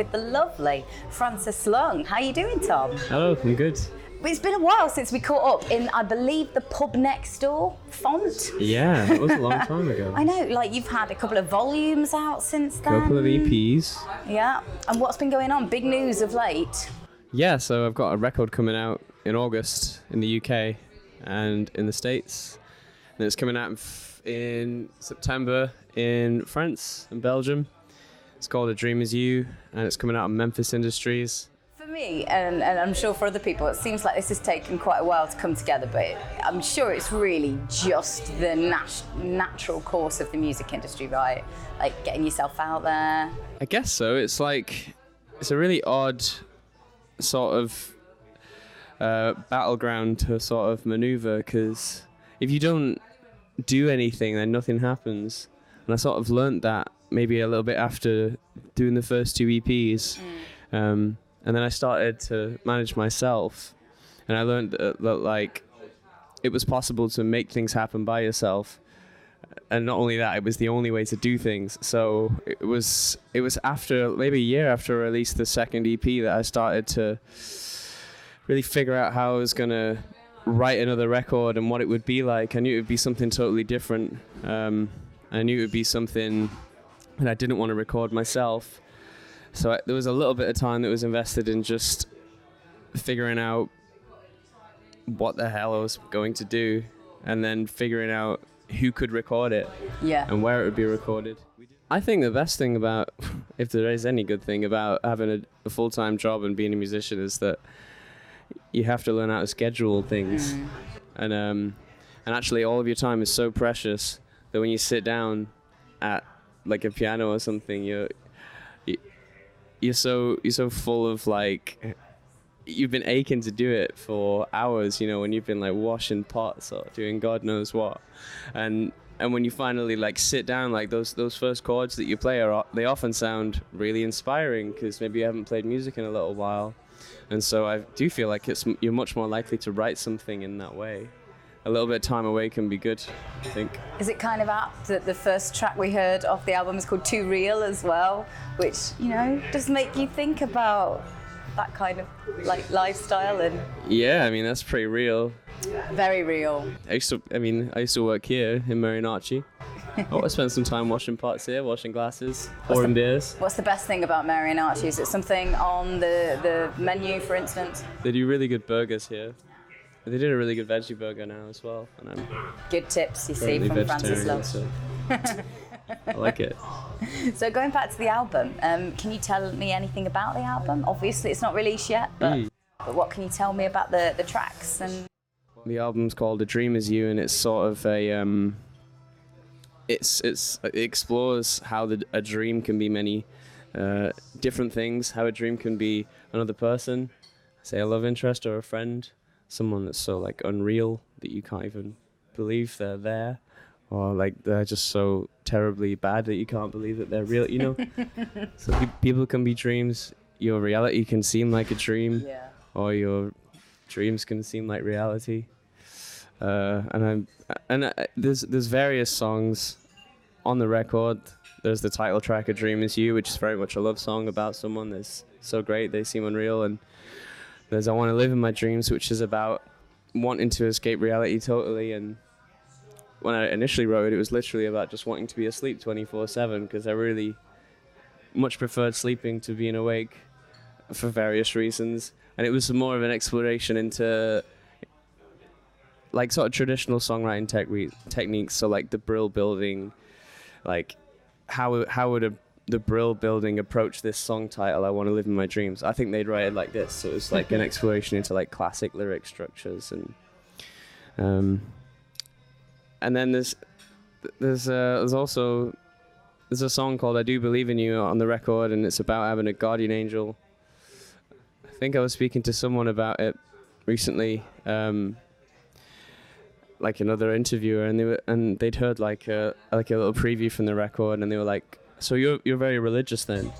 with the lovely Francis Lung. How are you doing, Tom? Hello, I'm good. It's been a while since we caught up in, I believe, the pub next door font. Yeah, that was a long time ago. I know, like you've had a couple of volumes out since then. Couple of EPs. Yeah, and what's been going on? Big news of late. Yeah, so I've got a record coming out in August in the UK and in the States. And it's coming out in September in France and Belgium. It's called A Dream Is You, and it's coming out on Memphis Industries. For me, and I'm sure for other people, it seems like this has taken quite a while to come together, but I'm sure it's really just the natural course of the music industry, right? Like getting yourself out there. I guess so. It's a really odd sort of battleground to sort of maneuver, because if you don't do anything, then nothing happens. And I sort of learnt that maybe a little bit after doing the first two EPs. And then I started to manage myself, and I learned that like it was possible to make things happen by yourself. And not only that, it was the only way to do things. So it was after maybe a year after I released the second EP that I started to really figure out how I was gonna write another record and what it would be like. I knew it would be something totally different. I knew it would be something that I didn't want to record myself. So there was a little bit of time that was invested in just figuring out what the hell I was going to do, and then figuring out who could record it, and where it would be recorded. I think the best thing about, if there is any good thing about having a full-time job and being a musician, is that you have to learn how to schedule things. And actually all of your time is so precious that when you sit down at like a piano or something, you're so full of like, you've been aching to do it for hours, you know, when you've been like washing pots or doing God knows what, and when you finally like sit down, like those first chords that you play they often sound really inspiring because maybe you haven't played music in a little while, and so I do feel like you're much more likely to write something in that way. A little bit of time away can be good, I think. Is it kind of apt that the first track we heard off the album is called Too Real as well, which, you know, does make you think about that kind of like lifestyle? And yeah, I mean, that's pretty real. Very real. I used to work here in Marianachi. I spent some time washing pots here, washing glasses, pouring beers. What's the best thing about Marianachi? Is it something on the menu, for instance? They do really good burgers here. They did a really good veggie burger now as well. And I'm good tips, you see, from Francis Lung. So I like it. So going back to the album, can you tell me anything about the album? Obviously, it's not released yet, but what can you tell me about the tracks? And the album's called A Dream Is You, and it's sort of a it explores how a dream can be many different things. How a dream can be another person, say a love interest or a friend. Someone that's so like unreal that you can't even believe they're there, or like they're just so terribly bad that you can't believe that they're real, you know. So people can be dreams. Your reality can seem like a dream, or your dreams can seem like reality. There's various songs on the record. There's the title track, A Dream Is You, which is very much a love song about someone that's so great they seem unreal, and there's I Want to Live in My Dreams, which is about wanting to escape reality totally. And when I initially wrote it, it was literally about just wanting to be asleep 24/7, because I really much preferred sleeping to being awake for various reasons. And it was more of an exploration into like sort of traditional songwriting techniques. So like the Brill building, like how would the Brill building approach this song title, I Want to Live in My Dreams? I think they'd write it like this. So it's like an exploration into like classic lyric structures, and then there's a song called I Do Believe in You on the record, and it's about having a guardian angel. I think I was speaking to someone about it recently, like another interviewer, and they'd heard like a little preview from the record, and they were like, so you're very religious then?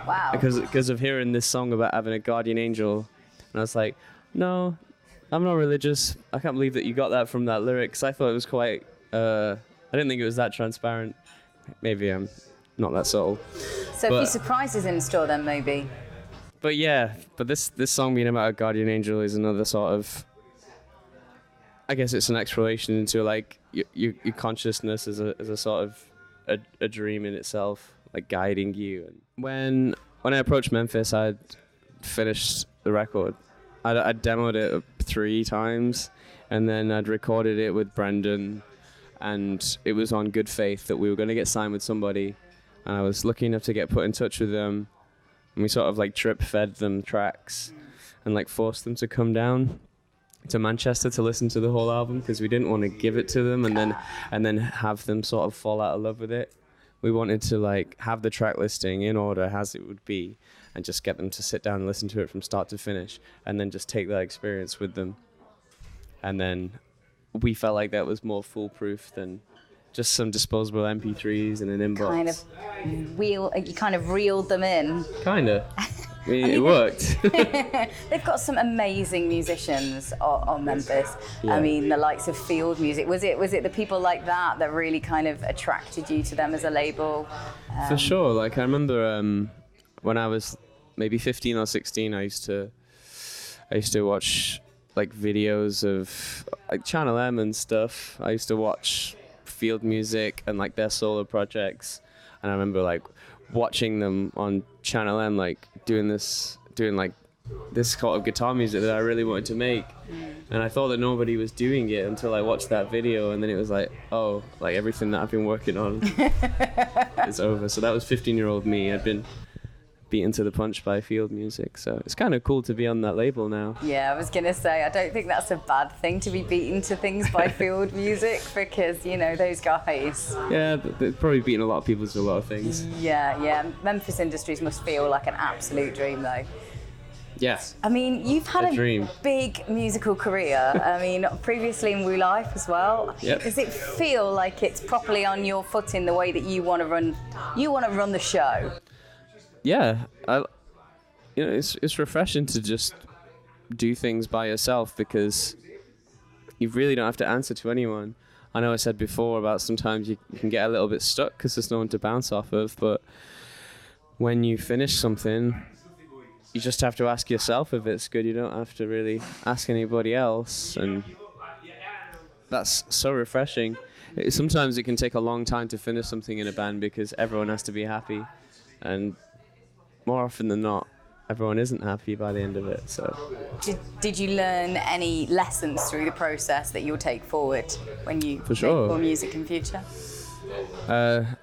Wow. Because of hearing this song about having a guardian angel. And I was like, no, I'm not religious. I can't believe that you got that from that lyric, because I thought it was quite, I didn't think it was that transparent. Maybe I'm not that subtle. So a few surprises in store then, maybe. But yeah, this song being about a guardian angel is another sort of, I guess it's an exploration into like your consciousness as a sort of a dream in itself, like guiding you. And when I approached Memphis, I'd finished the record. I'd demoed it 3 times, and then I'd recorded it with Brendan, and it was on good faith that we were going to get signed with somebody, and I was lucky enough to get put in touch with them, and we sort of like drip fed them tracks and like forced them to come down to Manchester to listen to the whole album, because we didn't want to give it to them and then have them sort of fall out of love with it. We wanted to like have the track listing in order as it would be, and just get them to sit down and listen to it from start to finish, and then just take that experience with them. And then we felt like that was more foolproof than just some disposable MP3s and an inbox. You kind of reeled them in. Kinda. I mean, it worked. They've got some amazing musicians on Memphis. Yeah. I mean, the likes of Field Music. Was it the people like that really kind of attracted you to them as a label? For sure. Like I remember when I was maybe 15 or 16, I used to watch like videos of like Channel M and stuff. I used to watch Field Music and like their solo projects, and I remember like watching them on Channel M, like doing like this sort of guitar music that I really wanted to make. And I thought that nobody was doing it until I watched that video, and then it was like, oh, like everything that I've been working on is over. So that was 15-year-old me. I'd been beaten to the punch by Field Music, so it's kind of cool to be on that label now. Yeah, I was gonna say, I don't think that's a bad thing to be beaten to things by Field Music, because you know those guys. Yeah, they've probably beaten a lot of people to a lot of things. Yeah. Memphis Industries must feel like an absolute dream, though. Yes. I mean, you've had a dream. Big musical career. I mean, previously in Woo Life as well. Yep. Does it feel like it's properly on your footing the way that you want to run the show? Yeah, it's refreshing to just do things by yourself, because you really don't have to answer to anyone. I know I said before about sometimes you can get a little bit stuck because there's no one to bounce off of, but when you finish something, you just have to ask yourself if it's good. You don't have to really ask anybody else, and that's so refreshing. Sometimes it can take a long time to finish something in a band because everyone has to be happy, and more often than not, everyone isn't happy by the end of it. So, did you learn any lessons through the process that you'll take forward when you make more music in future? I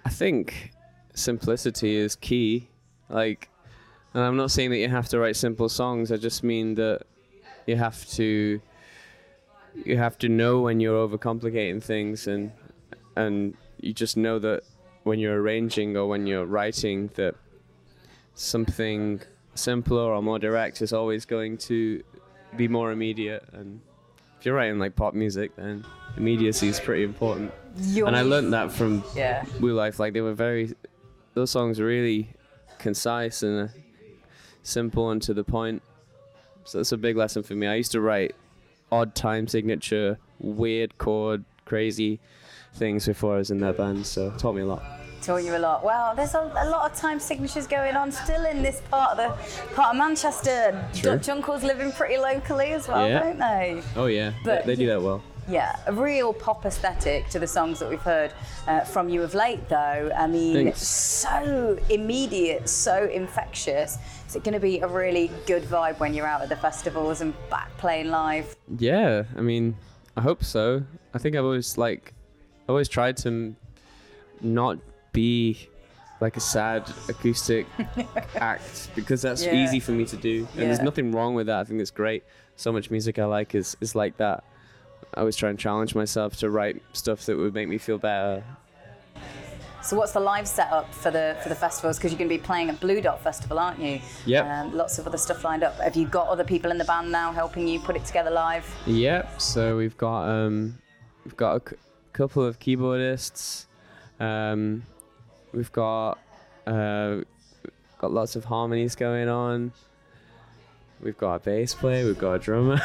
think simplicity is key. Like, and I'm not saying that you have to write simple songs. I just mean that you have to know when you're overcomplicating things, and you just know that when you're arranging or when you're writing, that something simpler or more direct is always going to be more immediate. And if you're writing like pop music, then immediacy is pretty important. And I learned that from Woo Life. Like those songs are really concise and simple and to the point. So that's a big lesson for me. I used to write odd time signature, weird chord, crazy things before I was in that band, so it taught me a lot. Taught you a lot. Well, there's a lot of time signatures going on still in this part of Manchester. True. Dutch uncles living pretty locally as well, don't they? Oh yeah, but they do that well. Yeah, a real pop aesthetic to the songs that we've heard from you of late, though. I mean, Thanks. So immediate, so infectious. Is it going to be a really good vibe when you're out at the festivals and back playing live? Yeah, I mean, I hope so. I think I've always tried to not be like a sad acoustic act, because that's easy for me to do, and there's nothing wrong with that. I think it's great. So much music I like is like that. I always try and challenge myself to write stuff that would make me feel better. So what's the live setup for the festivals? Because you're going to be playing at Blue Dot Festival, aren't you? Yep. Lots of other stuff lined up. Have you got other people in the band now helping you put it together live? Yep. So we've got a couple of keyboardists. We've got lots of harmonies going on. We've got a bass player, we've got a drummer.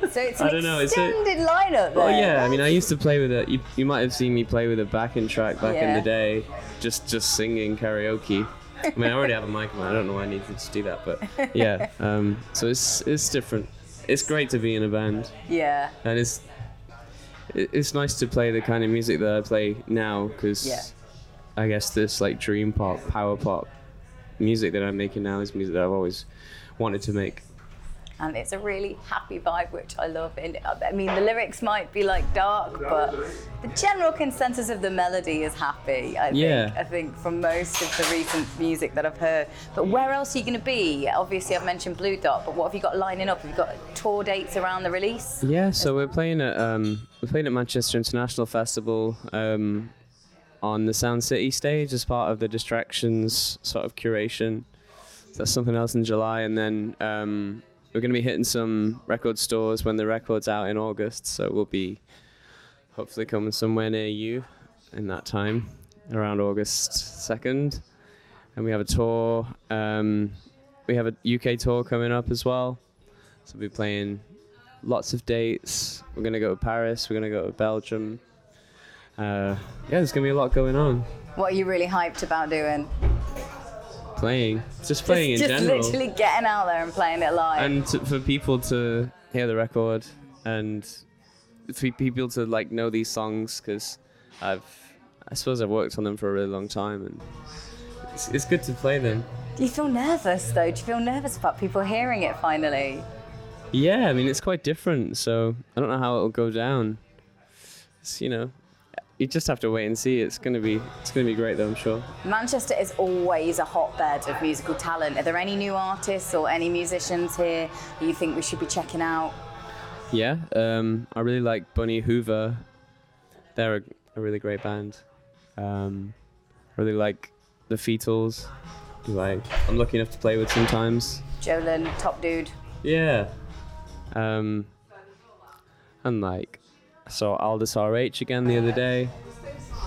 So it's an extended lineup there. Well, yeah, I mean, I used to play with it. You might have seen me play with a backing track back in the day, just singing karaoke. I mean, I already have a microphone. I don't know why I needed to do that, but yeah. So it's different. It's great to be in a band. Yeah. And it's nice to play the kind of music that I play now, because I guess this like dream pop, power pop music that I'm making now is music that I've always wanted to make. And it's a really happy vibe, which I love. And I mean, the lyrics might be like dark, but the general consensus of the melody is happy. I think from most of the recent music that I've heard. But where else are you going to be? Obviously, I've mentioned Blue Dot, but what have you got lining up? Have you got tour dates around the release? Yeah, so we're playing at Manchester International Festival on the Sound City stage as part of the Distractions sort of curation. So that's something else in July, and then. We're going to be hitting some record stores when the record's out in August, so we'll be hopefully coming somewhere near you in that time, around August 2nd. And we have a tour. We have a UK tour coming up as well, so we'll be playing lots of dates. We're going to go to Paris, we're going to go to Belgium. There's going to be a lot going on. What are you really hyped about doing? Playing in general. Just literally getting out there and playing it live. And for people to hear the record and for people to like know these songs, because I suppose I've worked on them for a really long time, and it's good to play them. Do you feel nervous though? Do you feel nervous about people hearing it finally? Yeah, I mean it's quite different, so I don't know how it'll go down. It's, you just have to wait and see. It's gonna be great though, I'm sure. Manchester is always a hotbed of musical talent. Are there any new artists or any musicians here you think we should be checking out? Yeah, I really like Bunny Hoover. They're a really great band. I really like the Feetles, who I'm lucky enough to play with sometimes. Jolin, top dude. Yeah. And I saw Aldous RH again the other day.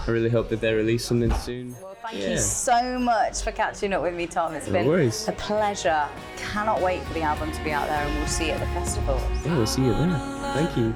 I really hope that they release something soon. Well, thank you so much for catching up with me, Tom. It's been a pleasure. Cannot wait for the album to be out there, and we'll see you at the festival. Yeah, we'll see you there. Thank you.